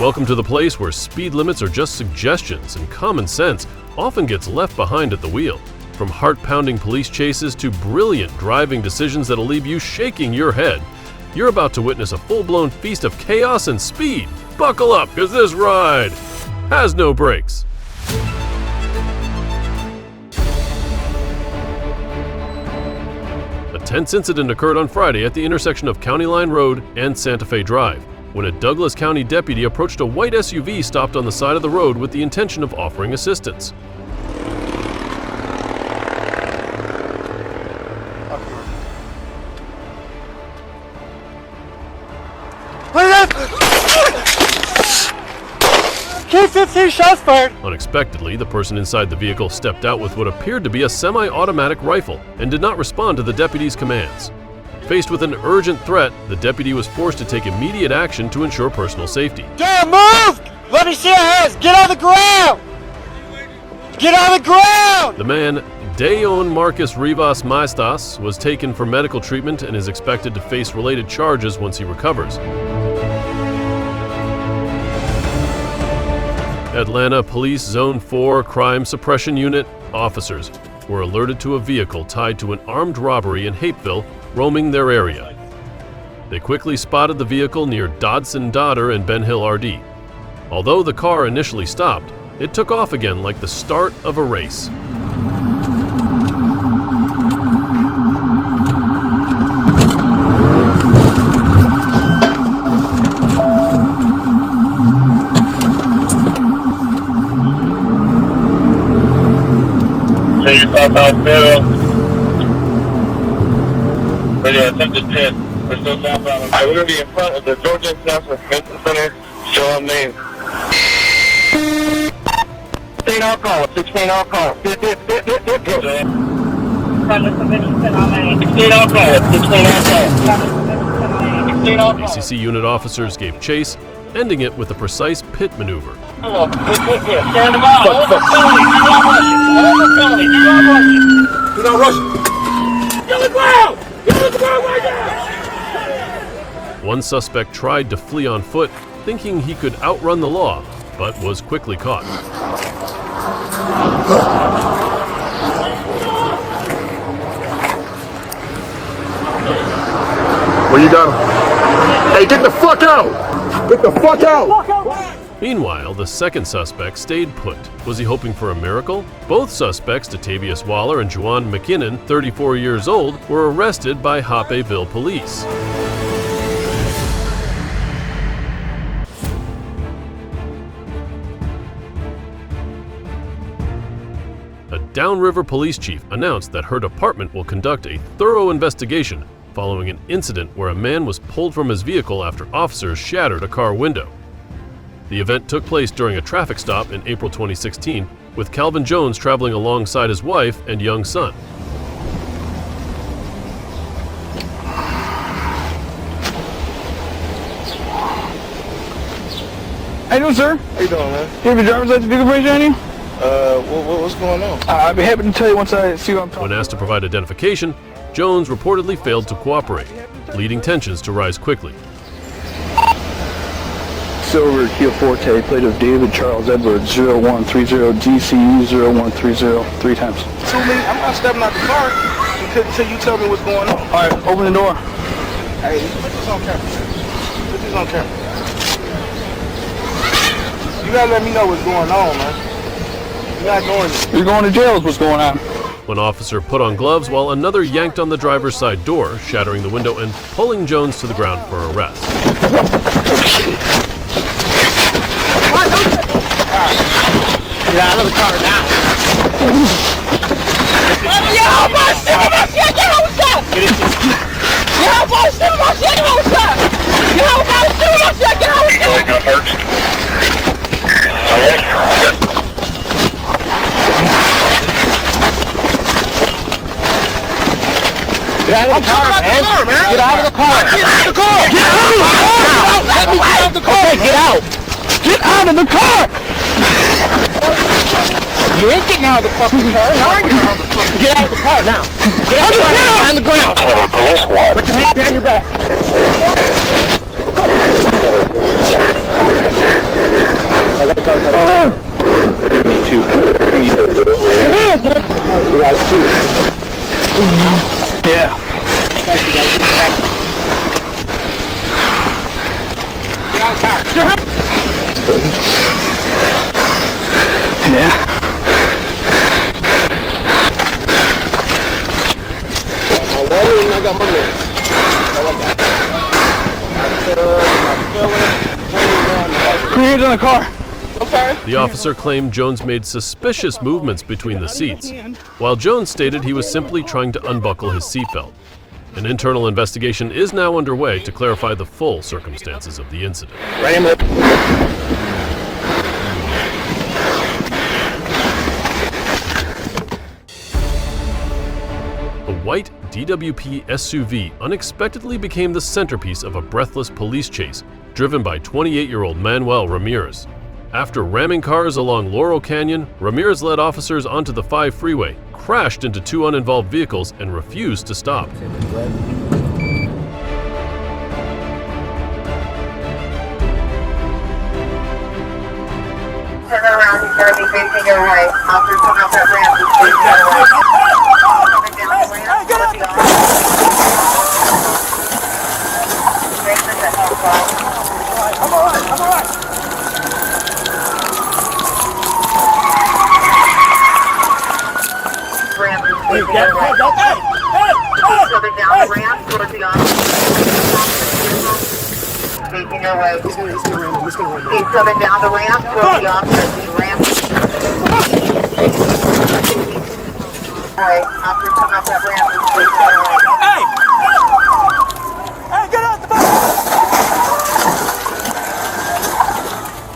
Welcome to the place where speed limits are just suggestions and common sense often gets left behind at the wheel. From heart-pounding police chases to brilliant driving decisions that'll leave you shaking your head, you're about to witness a full-blown feast of chaos and speed. Buckle up, because this ride has no brakes. A tense incident occurred on Friday at the intersection of County Line Road and Santa Fe Drive, when a Douglas County deputy approached a white SUV stopped on the side of the road with the intention of offering assistance. Keep 15 shots fired! Unexpectedly, the person inside the vehicle stepped out with what appeared to be a semi-automatic rifle and did not respond to the deputy's commands. Faced with an urgent threat, the deputy was forced to take immediate action to ensure personal safety. Damn, move! Let me see your hands! Get on the ground! Get on the ground! The man, Deon Marcus Rivas Maestas, was taken for medical treatment and is expected to face related charges once he recovers. Atlanta Police Zone 4 Crime Suppression Unit officers were alerted to a vehicle tied to an armed robbery in Hapeville roaming their area. They quickly spotted the vehicle near Dodson Dodder and Ben Hill RD. Although the car initially stopped, it took off again like the start of a race. Southbound Middle. Radio attempted 10. We're still southbound. We're going to be in front of the Georgia International Convention Center. Show them name. 16 alcohol. 16 alcohol. Front of the convention center on main. 16 alcohol. 16 alcohol. 16 alcohol. ACC unit officers gave chase, ending it with a precise pit maneuver. Stand them out. Over penalty. Do not rush it. Get on the ground. Get on the ground right now. One suspect tried to flee on foot, thinking he could outrun the law, but was quickly caught. Where you got him? Hey, get the fuck out! Get the fuck out! Meanwhile, the second suspect stayed put. Was he hoping for a miracle? Both suspects, Datavius Waller and Juwan McKinnon, 34 years old, were arrested by Hopeville police. A Downriver police chief announced that her department will conduct a thorough investigation following an incident where a man was pulled from his vehicle after officers shattered a car window. The event took place during a traffic stop in April 2016, with Calvin Jones traveling alongside his wife and young son. How you doing, sir? How you doing, man? You have your driver's license vehicle brake on you? What's going on? I'll be happy to tell you once I see what I'm talking about. When asked to provide identification, Jones reportedly failed to cooperate, leading tensions to rise quickly. Silver Kia Forte, plate of David Charles Edwards, 0130 DCU 0130, 3 times. To me, I'm not stepping out the car until you tell me what's going on. All right, open the door. Hey, put this on camera. Put this on camera. You gotta let me know what's going on, man. You're not doing this. You're going to jail is what's going on. One officer put on gloves while another yanked on the driver's side door, shattering the window and pulling Jones to the ground for arrest. Get out of the car now. Get out of the car, man. Get out of the car. Get out of the car. Get out. Let me get out of the car. Get out. Get out of the car. You ain't getting out of the fucking car. Get out of the car now. Get out of the car. On the ground. Put your hands behind your back. Yeah. I got my minutes. Put your hands on the car. The officer claimed Jones made suspicious movements between the seats, while Jones stated he was simply trying to unbuckle his seatbelt. An internal investigation is now underway to clarify the full circumstances of the incident. A white DWP SUV unexpectedly became the centerpiece of a breathless police chase driven by 28-year-old Manuel Ramirez. After ramming cars along Laurel Canyon, Ramirez led officers onto the 5 freeway, crashed into 2 uninvolved vehicles, and refused to stop. Turn around, he's going to be facing your right. Officers come out that ramp, he's facing your right. Coming down the ramp, towards the officer. Straight to the hillside. I'm alright. Ramp, he's facing your right. Coming down the ramp, towards the officer. Facing your right. He's coming down the ramp towards the officer. He's ramping. Alright, officers come up that ramp. He's facing your right. Hey, get out the boat!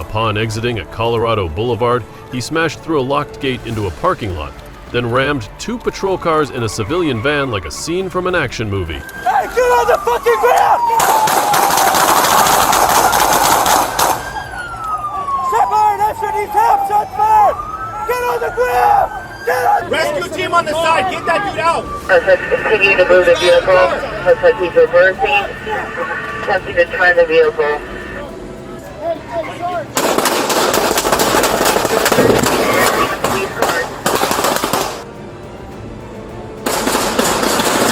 Upon exiting at Colorado Boulevard, he smashed through a locked gate into a parking lot, then rammed 2 patrol cars in a civilian van like a scene from an action movie. Hey, get on the fucking ground! Get on the ground! Get on the Rescue team on the side, get that dude out! Let's continue to move the vehicle. Looks like he's reversing. Attempting to turn the vehicle.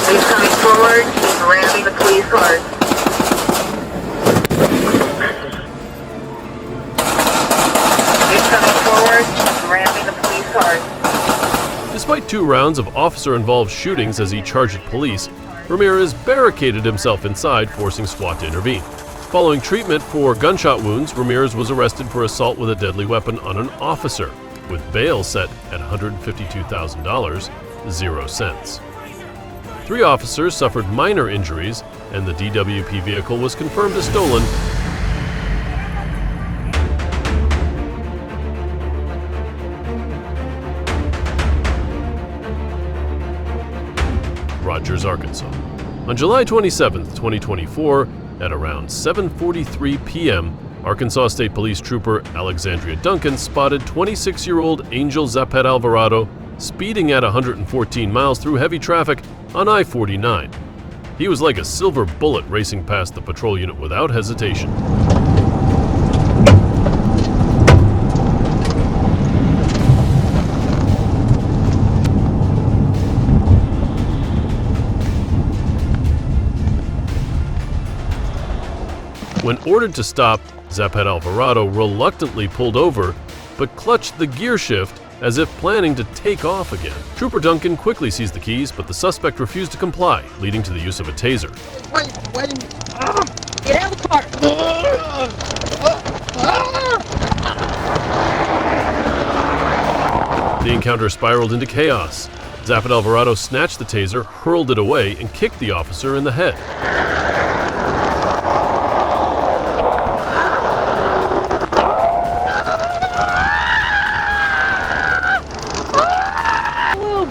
He's coming forward. He's ramming the police cars. He's coming forward. He's ramming the police cars. Despite 2 rounds of officer-involved shootings as he charged at police, Ramirez barricaded himself inside, forcing SWAT to intervene. Following treatment for gunshot wounds, Ramirez was arrested for assault with a deadly weapon on an officer, with bail set at $152,000, 0 cents. 3 officers suffered minor injuries, and the DWP vehicle was confirmed as stolen. Rogers, Arkansas. On July 27, 2024, at around 7:43 p.m., Arkansas State Police Trooper Alexandria Duncan spotted 26-year-old Angel Zapet Alvarado speeding at 114 miles through heavy traffic on I-49. He was like a silver bullet racing past the patrol unit without hesitation. When ordered to stop, Zapet Alvarado reluctantly pulled over, but clutched the gear shift as if planning to take off again. Trooper Duncan quickly seized the keys, but the suspect refused to comply, leading to the use of a taser. Wait. Get out of the car! The encounter spiraled into chaos. Zapet Alvarado snatched the taser, hurled it away, and kicked the officer in the head.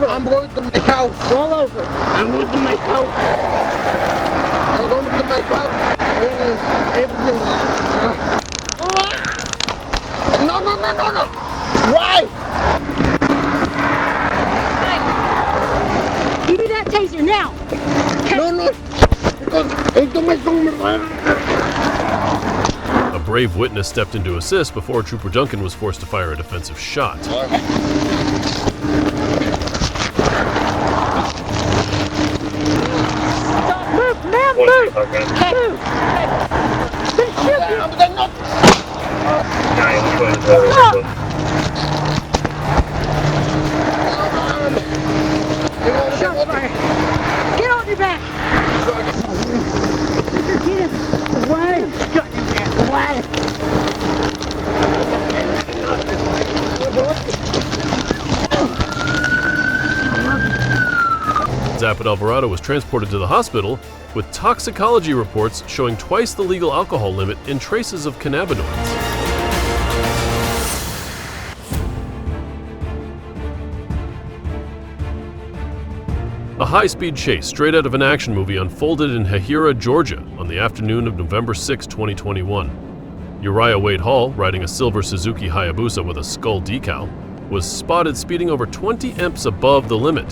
I'm going to my house. Roll over. I'm going to my house. I'm going to my house. Everything. No. Right. Give me that taser now. No. Esto me A brave witness stepped in to assist before Trooper Duncan was forced to fire a defensive shot. Move. Okay. Move. They're shooting. Get on your back! Get him! Away! Zappa Alvarado was transported to the hospital with toxicology reports showing twice the legal alcohol limit and traces of cannabinoids. A high-speed chase straight out of an action movie unfolded in Hahira, Georgia on the afternoon of November 6, 2021. Uriah Wade Hall, riding a silver Suzuki Hayabusa with a skull decal, was spotted speeding over 20 EMPs above the limit.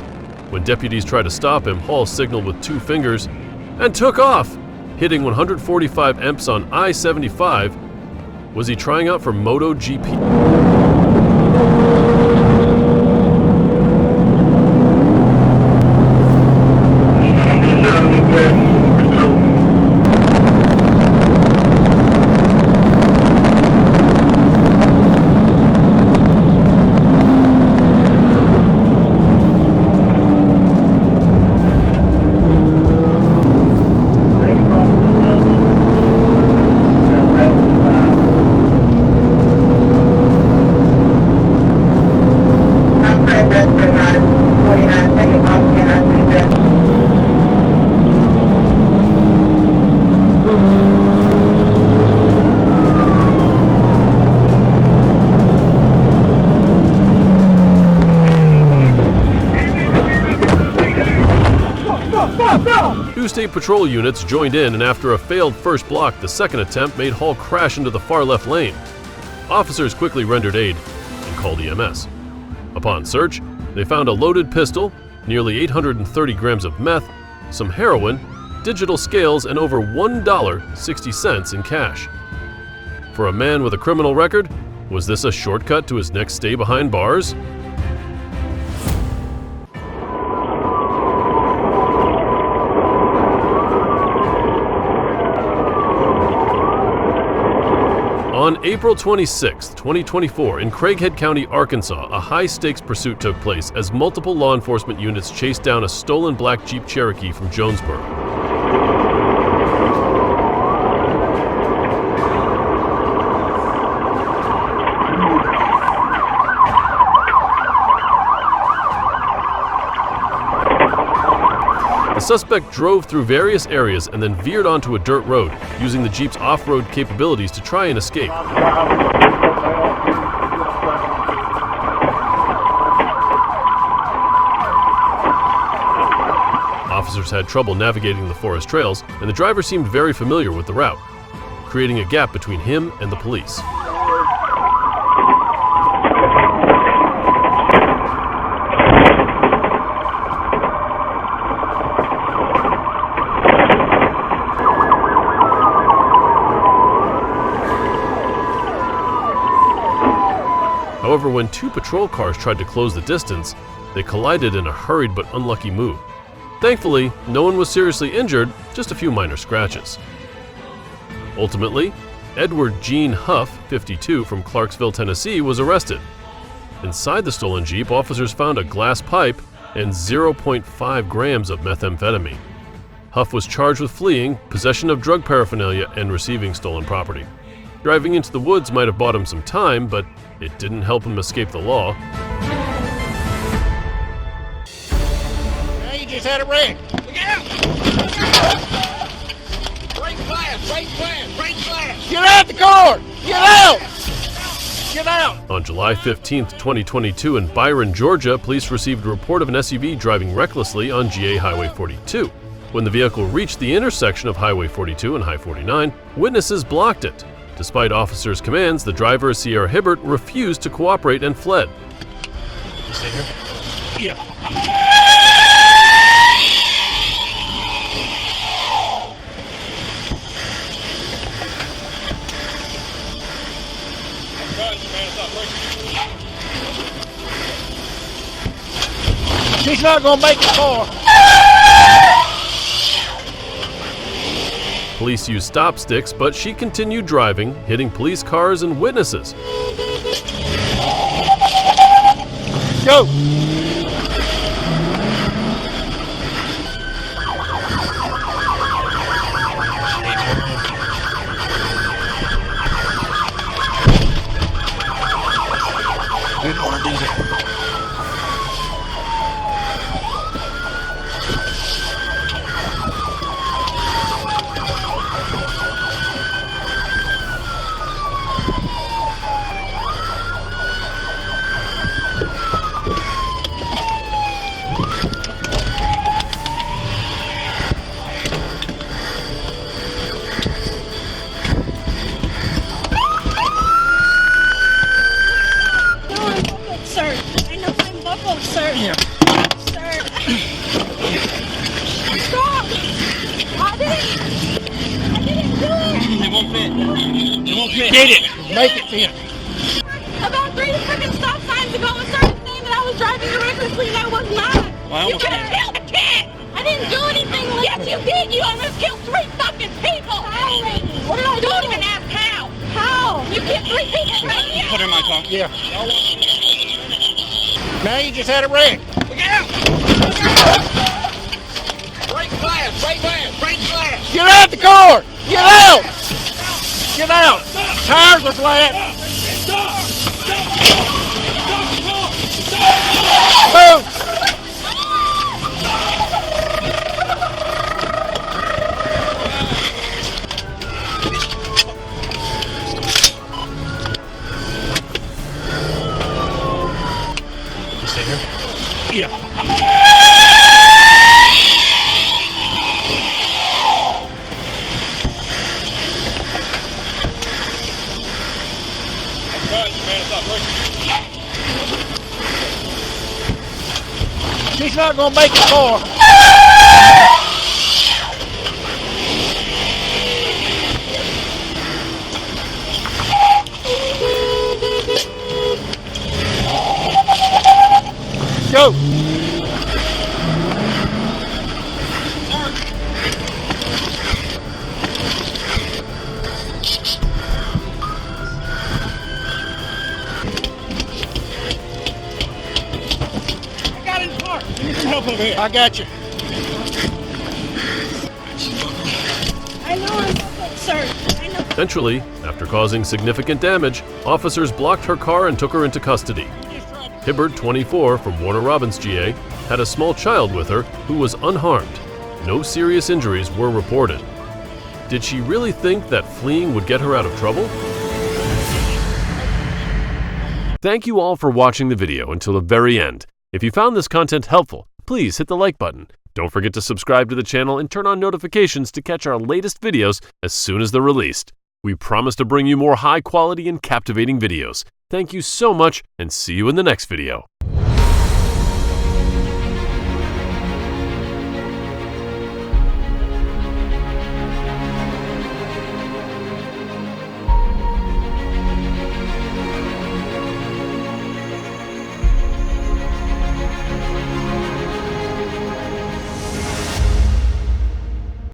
When deputies tried to stop him, Hall signaled with 2 fingers and took off, hitting 145 EMPs on I-75. Was he trying out for MotoGP? Two state patrol units joined in, and after a failed first block, the second attempt made Hall crash into the far left lane. Officers quickly rendered aid and called EMS. Upon search, they found a loaded pistol, nearly 830 grams of meth, some heroin, digital scales, and over $1.60 in cash. For a man with a criminal record, was this a shortcut to his next stay behind bars? On April 26, 2024, in Craighead County, Arkansas, a high-stakes pursuit took place as multiple law enforcement units chased down a stolen black Jeep Cherokee from Jonesboro. The suspect drove through various areas and then veered onto a dirt road, using the Jeep's off-road capabilities to try and escape. Officers had trouble navigating the forest trails, and the driver seemed very familiar with the route, creating a gap between him and the police. However, when 2 patrol cars tried to close the distance, they collided in a hurried but unlucky move. Thankfully, no one was seriously injured, just a few minor scratches. Ultimately, Edward Gene Huff, 52, from Clarksville, Tennessee, was arrested. Inside the stolen Jeep, officers found a glass pipe and 0.5 grams of methamphetamine. Huff was charged with fleeing, possession of drug paraphernalia, and receiving stolen property. Driving into the woods might have bought him some time, but it didn't help him escape the law. Now you just had a wreck. Look out! Break glass! Break glass! Break glass! Get out the car! Get out! Get out! On July 15, 2022, in Byron, Georgia, police received a report of an SUV driving recklessly on GA Highway 42. When the vehicle reached the intersection of Highway 42 and High 49, witnesses blocked it. Despite officers' commands, the driver, Sierra Hibbert, refused to cooperate and fled. Stay here? Yeah. She's not gonna make the car. Police used stop sticks, but she continued driving, hitting police cars and witnesses. Go! Didn't want to do that. Sir. Yeah. Sir. Stop! I didn't do it! It won't fit. It won't fit. Get it! Make it fit. About 3 freaking stop signs ago, a certain saying that I was driving recklessly and I was not. Well, You could have killed a kid! I didn't do anything like that. Yes, you did! You almost killed 3 fucking people! What did I do? Don't even ask how! How? You killed 3 people right here! Put her in my car. Yeah. Now you just had a wreck. Look out! Break glass! Break glass! Break glass! Get out the car! Get out! Get out! Tires are flat. Move! Stay here? Yeah. She's not gonna make it far. Go. I got you. I know I'm fucking sir. I know. Eventually, after causing significant damage, officers blocked her car and took her into custody. Hibbard, 24, from Warner Robins, GA, had a small child with her who was unharmed. No serious injuries were reported. Did she really think that fleeing would get her out of trouble? Thank you all for watching the video until the very end. If you found this content helpful, please hit the like button. Don't forget to subscribe to the channel and turn on notifications to catch our latest videos as soon as they're released. We promise to bring you more high quality and captivating videos. Thank you so much and see you in the next video.